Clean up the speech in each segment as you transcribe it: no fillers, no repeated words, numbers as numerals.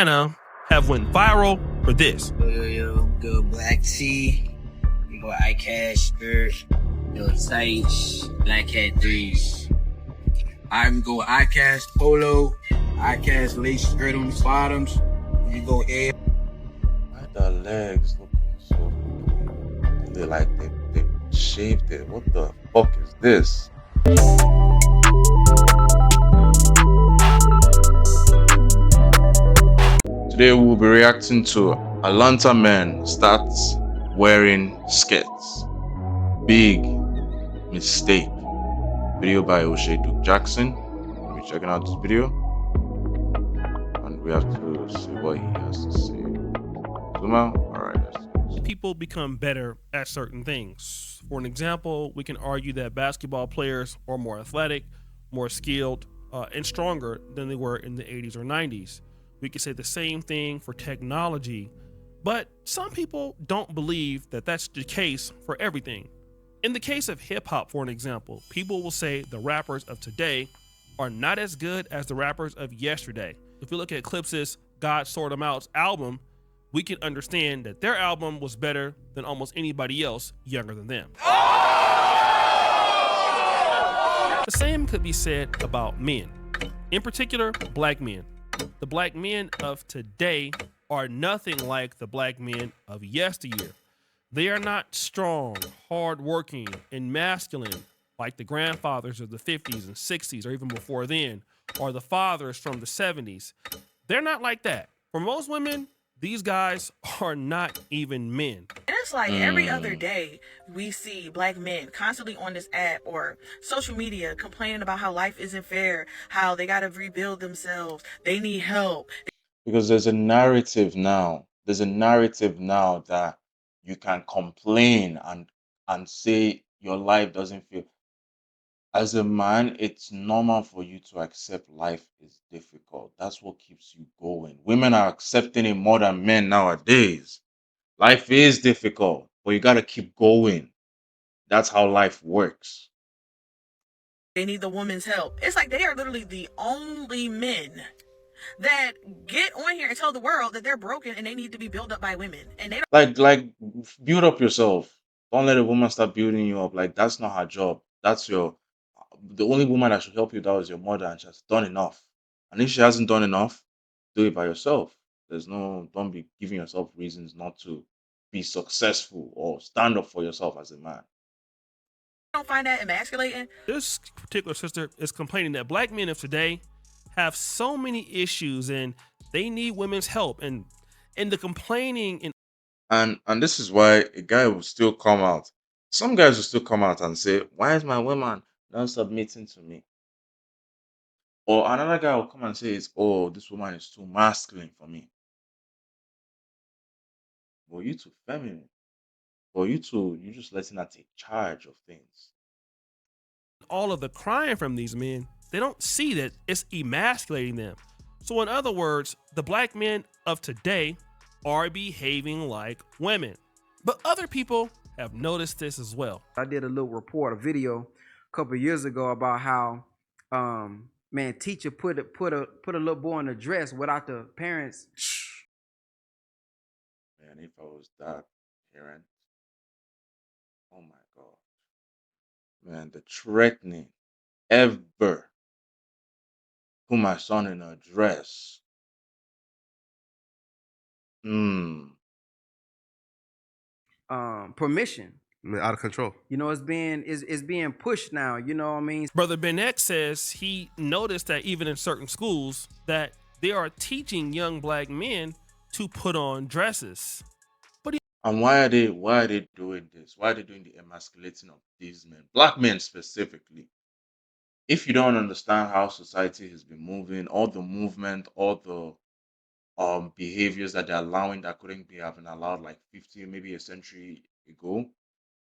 Anna have went viral for this. Yo, go Black Tea, you go iCash shirt, yo tights, Black Hat 3s. I we go iCash polo, iCash lace skirt on the bottoms. You go air. Why the legs looking so? They like they shaved it. What the fuck is this? Today we'll be reacting to Atlanta man starts wearing skirts. Big mistake. Video by O'Shea Duke Jackson. We'll be checking out this video, and we have to see what he has to say. Zoom out. All right, let's see. People become better at certain things. For an example, we can argue that basketball players are more athletic, more skilled, and stronger than they were in the 80s or 90s. We could say the same thing for technology, but some people don't believe that that's the case for everything. In the case of hip hop, for an example, people will say the rappers of today are not as good as the rappers of yesterday. If we look at Clips's God Sort 'Em Out's album, we can understand that their album was better than almost anybody else younger than them. The same could be said about men, in particular, black men. The black men of today are nothing like the black men of yesteryear. They are not strong, hardworking, and masculine like the grandfathers of the 50s and 60s, or even before then, or the fathers from the 70s. They're not like that. For most women, these guys are not even men. And it's like every other day we see black men constantly on this app or social media complaining about how life isn't fair, how they got to rebuild themselves, they need help. Because there's a narrative now. There's a narrative now that you can complain and say your life doesn't feel. As a man, it's normal for you to accept life is difficult. That's what keeps you going. Women are accepting it more than men nowadays. Life is difficult, but you gotta keep going. That's how life works. They need the woman's help. It's like they are literally the only men that get on here and tell the world that they're broken and they need to be built up by women. And they don't Like build up yourself. Don't let a woman start building you up. Like that's not her job. That's your the only woman that should help you that is your mother, and she has done enough. And if she hasn't done enough, do it by yourself. Don't be giving yourself reasons not to be successful or stand up for yourself as a man. find that emasculating. This particular sister is complaining that black men of today have so many issues and they need women's help. And the complaining And this is why a guy will still come out. Some guys will still come out and say, "Why is my woman not submitting to me?" Or another guy will come and say, "Oh, this woman is too masculine for me." Well, you too feminine. Or you're just letting her take charge of things. all of the crying from these men, they don't see that it's emasculating them. So, in other words, the black men of today are behaving like women. But other people have noticed this as well. I did a little report, a video a couple of years ago about how man, teacher put a little boy in a dress without the parents. Man, if I was that parent, oh my god. Man, the threatening ever put my son in a dress. Permission. Out of control. You know, it's being pushed now. You know what I mean? Brother Ben X says he noticed that even in certain schools that they are teaching young black men to put on dresses. And why are they doing this? Why are they doing the emasculating of these men? Black men specifically. If you don't understand how society has been moving, all the movement, all the behaviors that they're allowing that couldn't be having allowed like 50, maybe a century ago,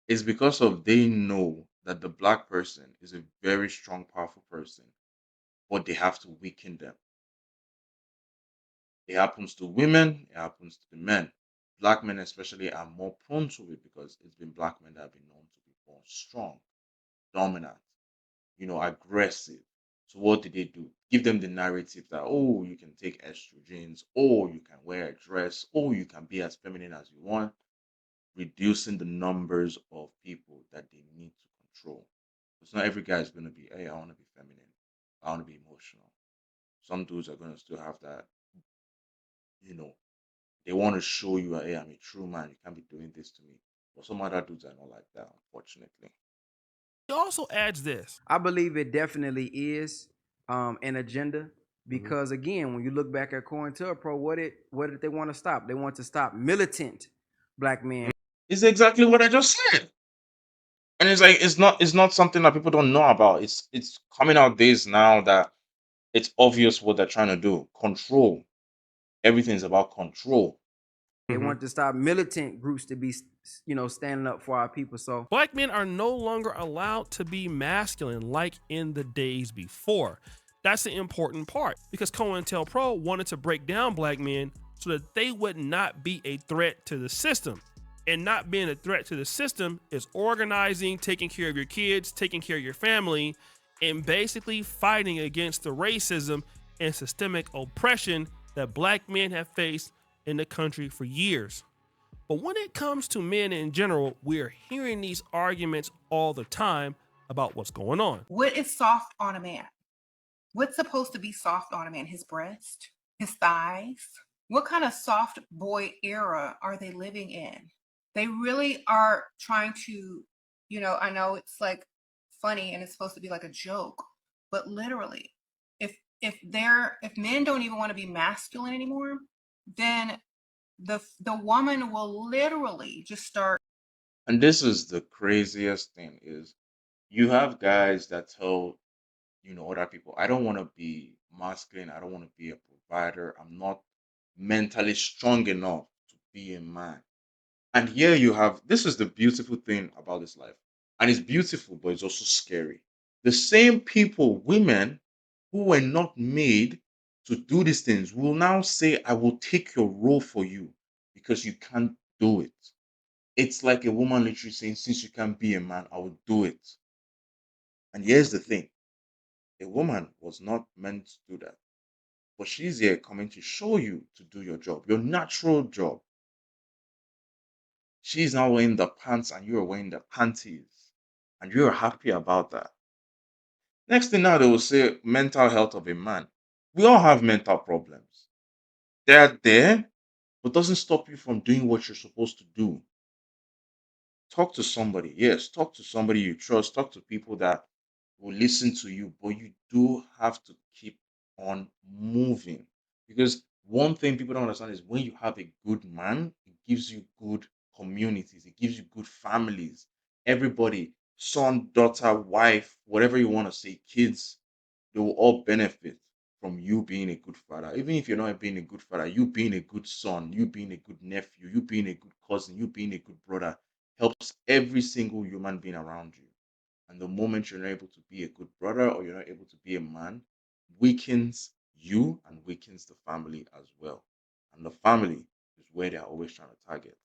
it's because of they know that the black person is a very strong, powerful person, but they have to weaken them. It happens to women, it happens to the men. Black men especially are more prone to it because it's been black men that have been known to be more strong, dominant, aggressive. So what did they do? Give them the narrative that, oh, you can take estrogens, or you can wear a dress, or you can be as feminine as you want, reducing the numbers of people that they need to control. Because not every guy is going to be, hey, I want to be feminine, I want to be emotional. Some dudes are going to still have that, you know, they want to show you, hey, I'm a true man, you can't be doing this to me. But some other dudes are not like that, unfortunately. He also adds this. I believe it definitely is an agenda Mhm. because again, when you look back at COINTELPRO, what did they want to stop? They want to stop militant black men. It's exactly what I just said. And it's like it's not something that people don't know about. It's coming out days now that it's obvious what they're trying to do. Control. Everything's about control. They want to stop militant groups to be, standing up for our people. So Black men are no longer allowed to be masculine like in the days before. That's the important part because COINTELPRO wanted to break down black men so that they would not be a threat to the system. And not being a threat to the system is organizing, taking care of your kids, taking care of your family, and basically fighting against the racism and systemic oppression that black men have faced in the country for years. But when it comes to men in general, we're hearing these arguments all the time about what's going on. What is soft on a man? What's supposed to be soft on a man? His breast? His thighs? What kind of soft boy era are they living in? They really are trying to, I know it's like funny and it's supposed to be like a joke, but literally, if men don't even want to be masculine anymore, then the woman will literally just start. And this is the craziest thing is you have guys that tell, other people, I don't want to be masculine, I don't want to be a provider, I'm not mentally strong enough to be a man. And here you have this is the beautiful thing about this life. And it's beautiful, but it's also scary. The same people, women who were not made to do these things, will now say, I will take your role for you because you can't do it. It's like a woman literally saying, since you can't be a man, I will do it. And here's the thing, a woman was not meant to do that. But she's here coming to show you to do your job, your natural job. She's now wearing the pants and you're wearing the panties. And you're happy about that. Next thing now, they will say mental health of a man. We all have mental problems. They're there, but doesn't stop you from doing what you're supposed to do. Talk to somebody. Yes, talk to somebody you trust. Talk to people that will listen to you, but you do have to keep on moving. Because one thing people don't understand is when you have a good man, it gives you good communities, it gives you good families. Everybody, son, daughter, wife, whatever you want to say, kids, they will all benefit from you being a good father. Even if you're not being a good father, you being a good son, you being a good nephew, you being a good cousin, you being a good brother helps every single human being around you. And the moment you're not able to be a good brother or you're not able to be a man, weakens you and weakens the family as well. And the family is where they're always trying to target.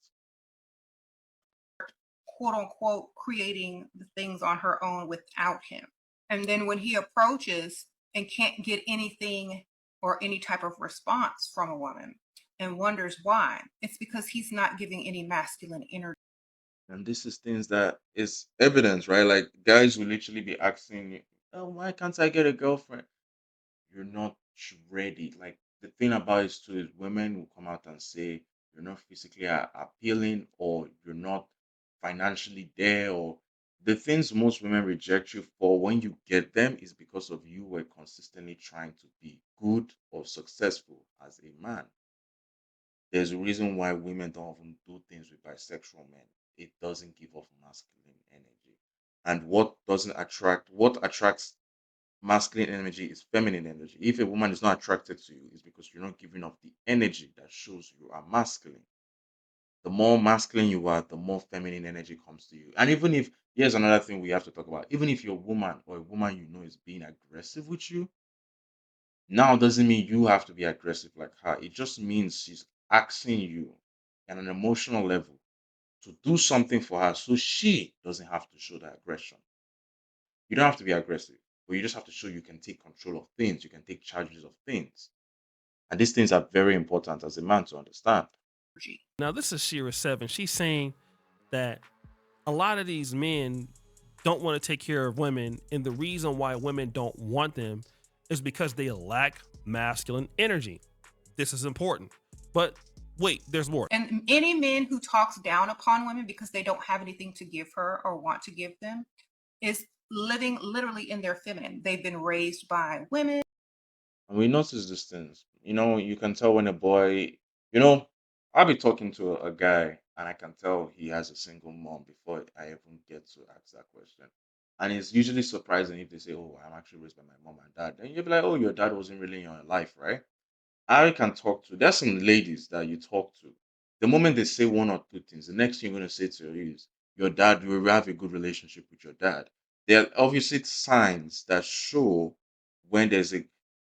Quote unquote creating the things on her own without him. And then when he approaches and can't get anything or any type of response from a woman and wonders why, it's because he's not giving any masculine energy. And this is things that is evidence, right? Like guys will literally be asking you, oh, why can't I get a girlfriend? You're not ready. Like the thing about it too is women will come out and say you're not physically appealing or you're not financially there or the things most women reject you for when you get them is because of you were consistently trying to be good or successful as a man. There's a reason why women don't often do things with bisexual men. It doesn't give off masculine energy. And what attracts masculine energy is feminine energy. If a woman is not attracted to you, it's because you're not giving off the energy that shows you are masculine. The more masculine you are, the more feminine energy comes to you. And even if, here's another thing we have to talk about, even if your woman or a woman you know is being aggressive with you, now doesn't mean you have to be aggressive like her. It just means she's asking you at an emotional level to do something for her so she doesn't have to show that aggression. You don't have to be aggressive. but you just have to show you can take control of things, you can take charges of things. And these things are very important as a man to understand. Now, this is Shira 7. She's saying that a lot of these men don't want to take care of women, and the reason why women don't want them is because they lack masculine energy. This is important. But wait, there's more. And any men who talks down upon women because they don't have anything to give her or want to give them is living literally in their feminine. They've been raised by women. And we notice these things. You can tell when a boy, you know, I'll be talking to a guy and I can tell he has a single mom before I even get to ask that question. And it's usually surprising if they say, "Oh, I'm actually raised by my mom and dad." And you'll be like, "Oh, your dad wasn't really in your life, right?" I can talk to. There's some ladies that you talk to. The moment they say one or two things, the next thing you're going to say to her is, "Your dad, you have a good relationship with your dad." There are obviously signs that show when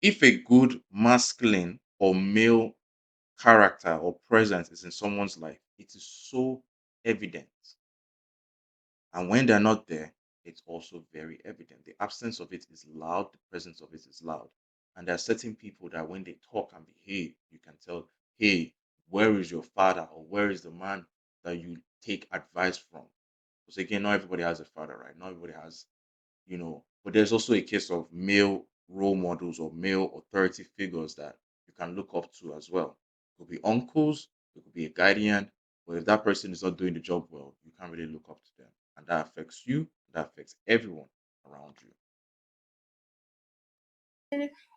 if a good masculine or male character or presence is in someone's life, it is so evident. And when they're not there, it's also very evident. The absence of it is loud, the presence of it is loud. And there are certain people that when they talk and behave, you can tell, hey, where is your father or where is the man that you take advice from? Because again, not everybody has a father, right? Not everybody has, but there's also a case of male role models or male authority figures that you can look up to as well. It could be uncles, it could be a guardian, but if that person is not doing the job well, you can't really look up to them. And that affects you, that affects everyone around you.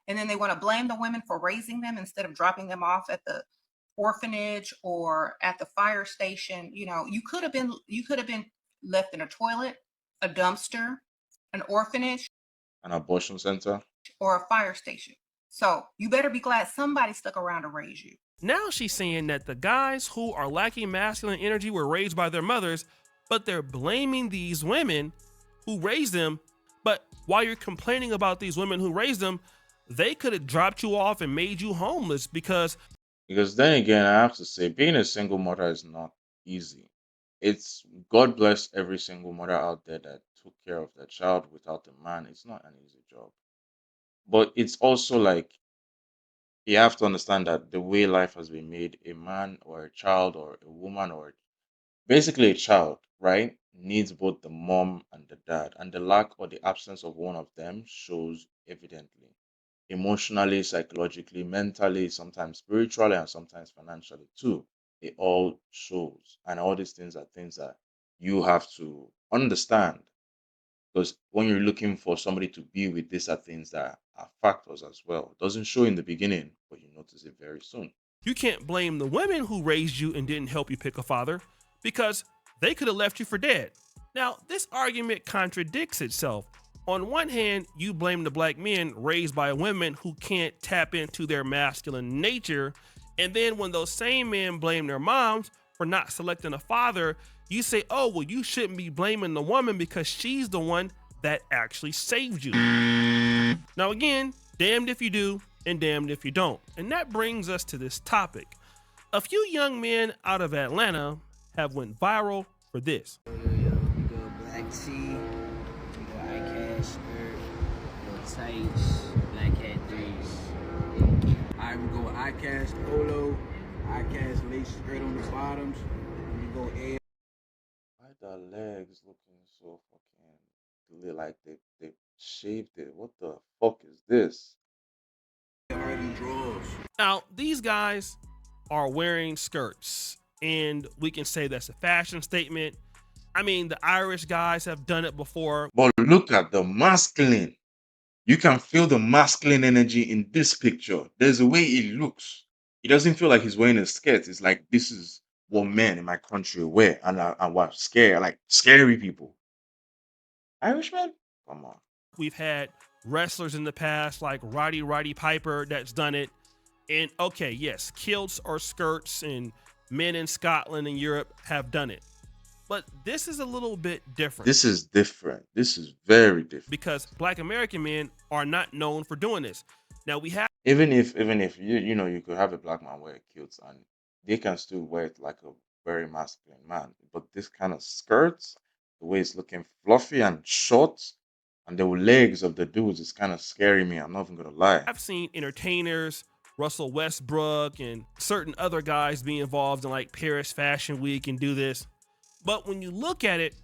And then they want to blame the women for raising them instead of dropping them off at the orphanage or at the fire station. You could have been left in a toilet, a dumpster, an orphanage, An abortion center. or a fire station. So you better be glad somebody stuck around to raise you. Now she's saying that the guys who are lacking masculine energy were raised by their mothers, but they're blaming these women who raised them. But while you're complaining about these women who raised them, they could have dropped you off and made you homeless because Because then again, I have to say, being a single mother is not easy. It's God bless every single mother out there that took care of their child without a man. It's not an easy job. But it's also like you have to understand that the way life has been made, a man or a child or a woman or basically a child, right, needs both the mom and the dad. And the lack or the absence of one of them shows evidently. Emotionally, psychologically, mentally, sometimes spiritually, and sometimes financially too. It all shows. And all these things are things that you have to understand. Because when you're looking for somebody to be with, these are things that are factors as well. It doesn't show in the beginning, but you notice it very soon. you can't blame the women who raised you and didn't help you pick a father because they could have left you for dead. Now, this argument contradicts itself. On one hand, you blame the black men raised by women who can't tap into their masculine nature, and then when those same men blame their moms for not selecting a father, you say, oh, well, you shouldn't be blaming the woman because she's the one that actually saved you. Now, again, damned if you do and damned if you don't. And that brings us to this topic. A few young men out of Atlanta have went viral for this. Yo, you go black tee, you go iCash skirt, you go tights, black hat threes. I would go iCash polo, iCash lace skirt on the bottoms, and you go air. Why the legs looking so fucking like they shaved it? What the fuck is this? Hardy drawers. Now, these guys are wearing skirts, and we can say that's a fashion statement. I mean, the Irish guys have done it before. But look at the masculine. You can feel the masculine energy in this picture. There's a way it looks. It doesn't feel like he's wearing a skirt. It's like this is what men in my country wear, and what scary people. Irishmen, come on. We've had wrestlers in the past like Roddy Piper that's done it. And okay, yes, kilts or skirts, and men in Scotland and Europe have done it. But this is a little bit different. This is different. This is very different. Because black American men are not known for doing this. Now we have Even if you could have a black man wear a kilt and they can still wear it like a very masculine man. But this kind of skirts, the way it's looking fluffy and short, And the legs of the dudes is kind of scary me. I'm not even gonna lie. I've seen entertainers, Russell Westbrook, and certain other guys be involved in like Paris Fashion Week and do this. But when you look at it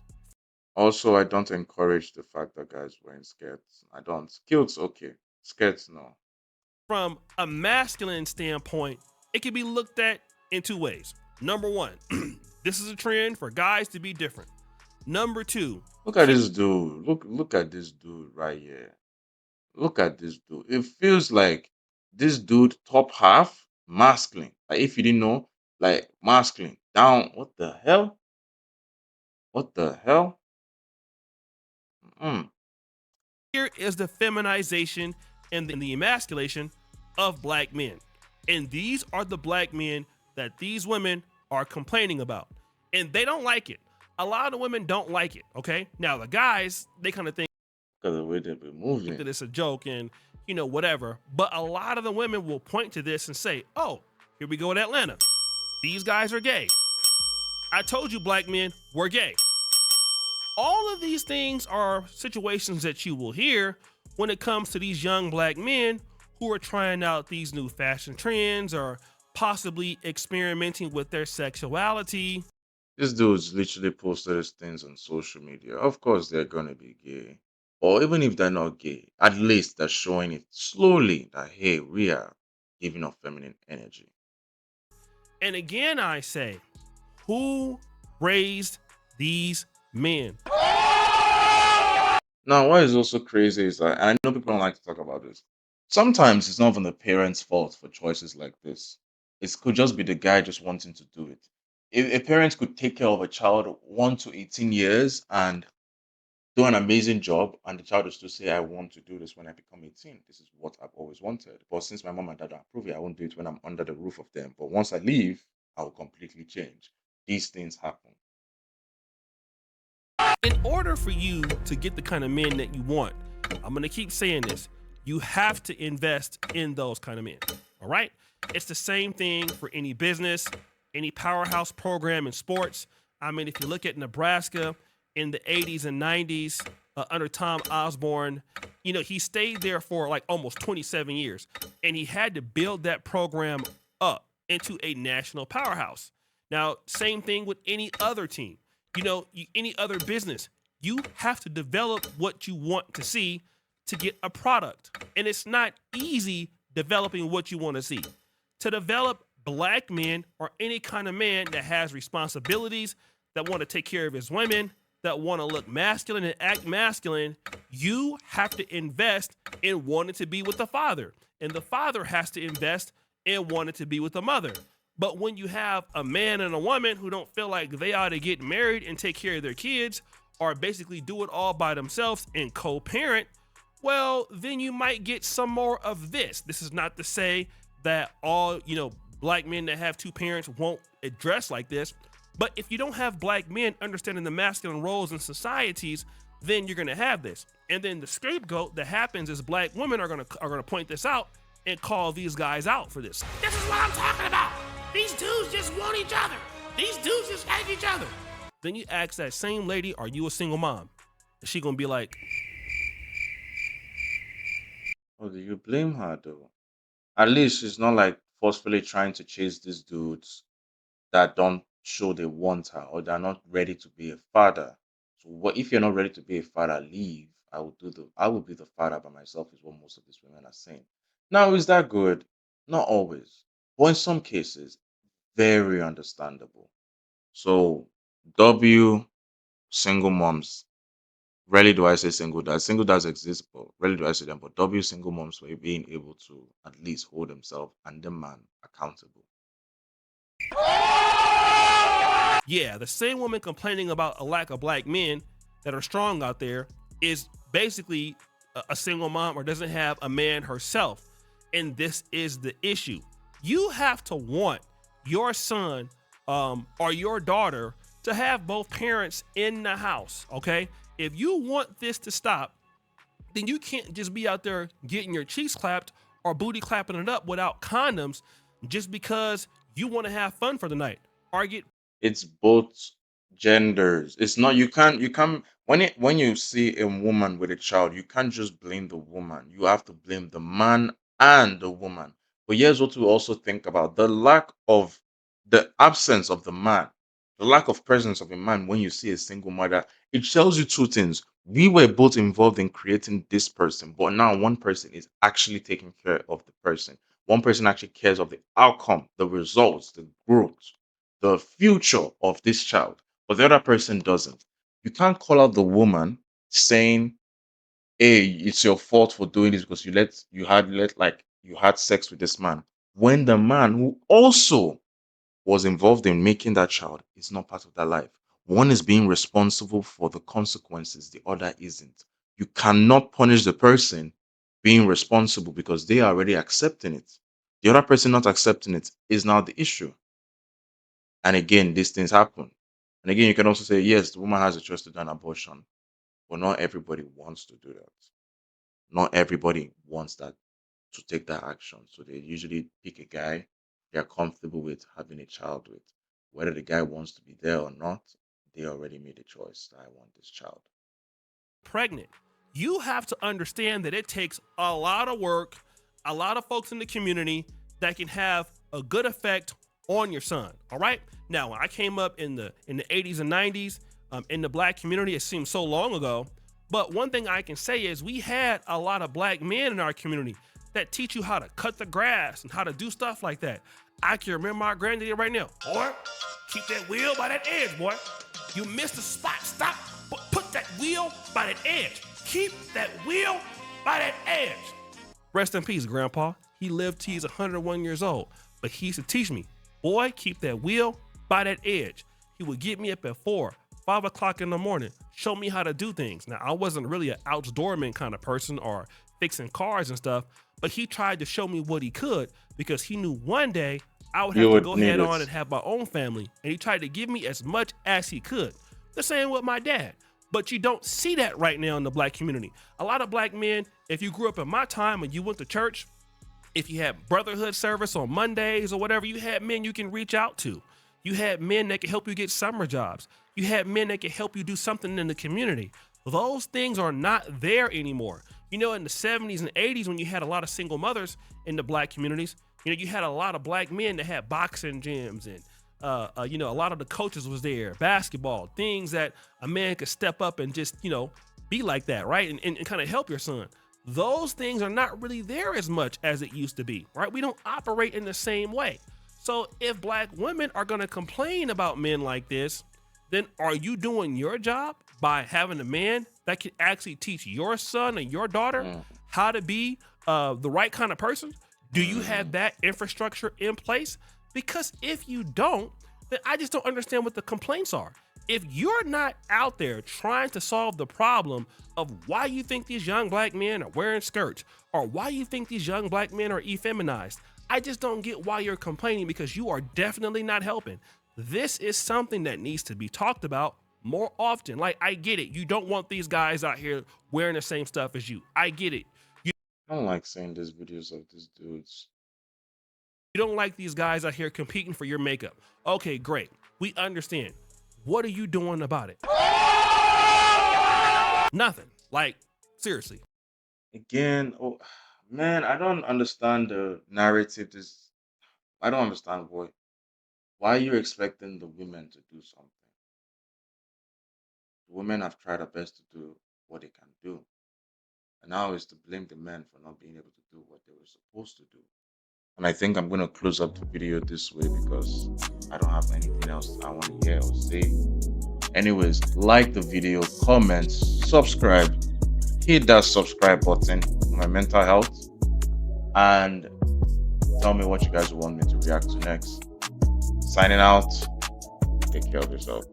Also, I don't encourage the fact that guys wearing skirts. I don't. Kilts, okay. Skirts, no. from a masculine standpoint, it can be looked at in two ways. Number one, this is a trend for guys to be different. Number two, Look at this dude. Look at this dude right here. Look at this dude. It feels like this dude top half masculine. Like if you didn't know, like masculine. Down. What the hell? What the hell? Mm. here is the feminization and the emasculation of black men. And these are the black men that these women are complaining about. And they don't like it. A lot of women don't like it, okay? Now, the guys, they kind of think Look at the way they've been moving. that it's a joke and, whatever. But a lot of the women will point to this and say, oh, here we go in Atlanta. These guys are gay. I told you, black men, we're gay. All of these things are situations that you will hear when it comes to these young black men who are trying out these new fashion trends or possibly experimenting with their sexuality. This dude's literally posted his things on social media. Of course, they're gonna be gay. Or even if they're not gay, at least they're showing it slowly that hey, we are giving off feminine energy. And again, I say, who raised these men? Now, what is also crazy is that, and I know people don't like to talk about this. Sometimes it's not even the parents' fault for choices like this. It could just be the guy just wanting to do it. If a parent could take care of a child 1 to 18 years and do an amazing job, and the child will still say, I want to do this when I become 18. This is what I've always wanted. But since my mom and dad don't approve it, I won't do it when I'm under the roof of them. But once I leave, I will completely change. These things happen. In order for you to get the kind of men that you want, I'm going to keep saying this, you have to invest in those kind of men. All right? It's the same thing for any business, any powerhouse program in sports. I mean, if you look at Nebraska in the 80s and 90s under Tom Osborne, he stayed there for like almost 27 years, and he had to build that program up into a national powerhouse. Now, same thing with any other team. Any other business, you have to develop what you want to see to get a product. And it's not easy developing what you want to see. To develop black men or any kind of man that has responsibilities, that want to take care of his women, that want to look masculine and act masculine, you have to invest in wanting to be with the father. And the father has to invest in wanting to be with the mother. But when you have a man and a woman who don't feel like they ought to get married and take care of their kids, or basically do it all by themselves and co-parent, well, then you might get some more of this. This is not to say that all, black men that have two parents won't dress like this. But if you don't have black men understanding the masculine roles in societies, then you're going to have this. And then the scapegoat that happens is black women are going to point this out and call these guys out for this. This is what I'm talking about. These dudes just want each other. These dudes just like each other. Then you ask that same lady, are you a single mom? And she gonna be like, Oh, do you blame her though? At least she's not like forcefully trying to chase these dudes that don't show they want her or they're not ready to be a father. So what if you're not ready to be a father, leave. I will be the father by myself is what most of these women are saying. Now, is that good? Not always. But in some cases, very understandable. So W single moms. Rarely do I say single dads. Single dads exist, but rarely do I say them. But W single moms for being able to at least hold themselves and the man accountable. yeah, the same woman complaining about a lack of black men that are strong out there is basically a single mom or doesn't have a man herself. And this is the issue. You have to want your son or your daughter to have both parents in the house, okay? If you want this to stop, then you can't just be out there getting your cheeks clapped or booty clapping it up without condoms just because you want to have fun for the night or get It's both genders. It's not, you can't when you see a woman with a child, you can't just blame the woman. You have to blame the man and the woman. But here's what we also think about: the absence of the man, the lack of presence of a man when you see a single mother. It tells you two things. We were both involved in creating this person, but now one person is actually taking care of the person. One person actually cares of the outcome, the results, the growth, the future of this child, but the other person doesn't. You can't call out the woman saying, "Hey, it's your fault for doing this because you had sex with this man," when the man who also was involved in making that child is not part of that life. One is being responsible for the consequences, the other isn't. You cannot punish the person being responsible because they are already accepting it. The other person not accepting it is now the issue. And again, these things happen. And again, you can also say, yes, the woman has a choice to do an abortion, but not everybody wants to do that. Not everybody wants that to take that action. So they usually pick a guy they're comfortable with having a child with. Whether the guy wants to be there or not, they already made a choice that I want this child. Pregnant, you have to understand that it takes a lot of work, a lot of folks in the community that can have a good effect on your son. All right. Now, when I came up in the 80s and 90s, in the black community, it seems so long ago. But one thing I can say is we had a lot of black men in our community that teach you how to cut the grass and how to do stuff like that. I can remember my granddaddy right now. Boy, keep that wheel by that edge, boy. You missed the spot. Stop. Put that wheel by that edge. Keep that wheel by that edge. Rest in peace, Grandpa. He lived till he's 101 years old. But he used to teach me, boy, keep that wheel by that edge. He would get me up at 4, 5 o'clock in the morning, show me how to do things. Now, I wasn't really an outdoorman kind of person or fixing cars and stuff, but he tried to show me what he could because he knew one day I would You have to would go need head it. on and have my own family. And he tried to give me as much as he could. The same with my dad. But you don't see that right now in the black community. A lot of black men, if you grew up in my time and you went to church, if you had brotherhood service on Mondays or whatever, you had men you can reach out to. You had men that could help you get summer jobs. You had men that could help you do something in the community. Those things are not there anymore. You know, in the 70s and 80s, when you had a lot of single mothers in the black communities, you know, you had a lot of black men that had boxing gyms and you know, a lot of the coaches was there, basketball, things that a man could step up and just, you know, be like that, right? And kind of help your son. Those things are not really there as much as it used to be, right? We don't operate in the same way. So if black women are going to complain about men like this, then are you doing your job by having a man that can actually teach your son and your daughter how to be the right kind of person? Do you have that infrastructure in place? Because if you don't, then I just don't understand what the complaints are. If you're not out there trying to solve the problem of why you think these young black men are wearing skirts or why you think these young black men are effeminized, I just don't get why you're complaining, because you are definitely not helping. This is something that needs to be talked about more often. Like, I get it. You don't want these guys out here wearing the same stuff as you. I get it. I don't like seeing these videos of these dudes. You don't like these guys out here competing for your makeup. Okay, great. We understand. What are you doing about it? Nothing. Like, seriously. Again, oh man, I don't understand the narrative. I don't understand, boy. Why are you expecting the women to do something? The women have tried their best to do what they can do. And now is to blame the men for not being able to do what they were supposed to do. And I think I'm going to close up the video this way because I don't have anything else I want to hear or say. Anyways, like the video, comment, subscribe, hit that subscribe button for my mental health, and tell me what you guys want me to react to next. Signing out. Take care of yourself.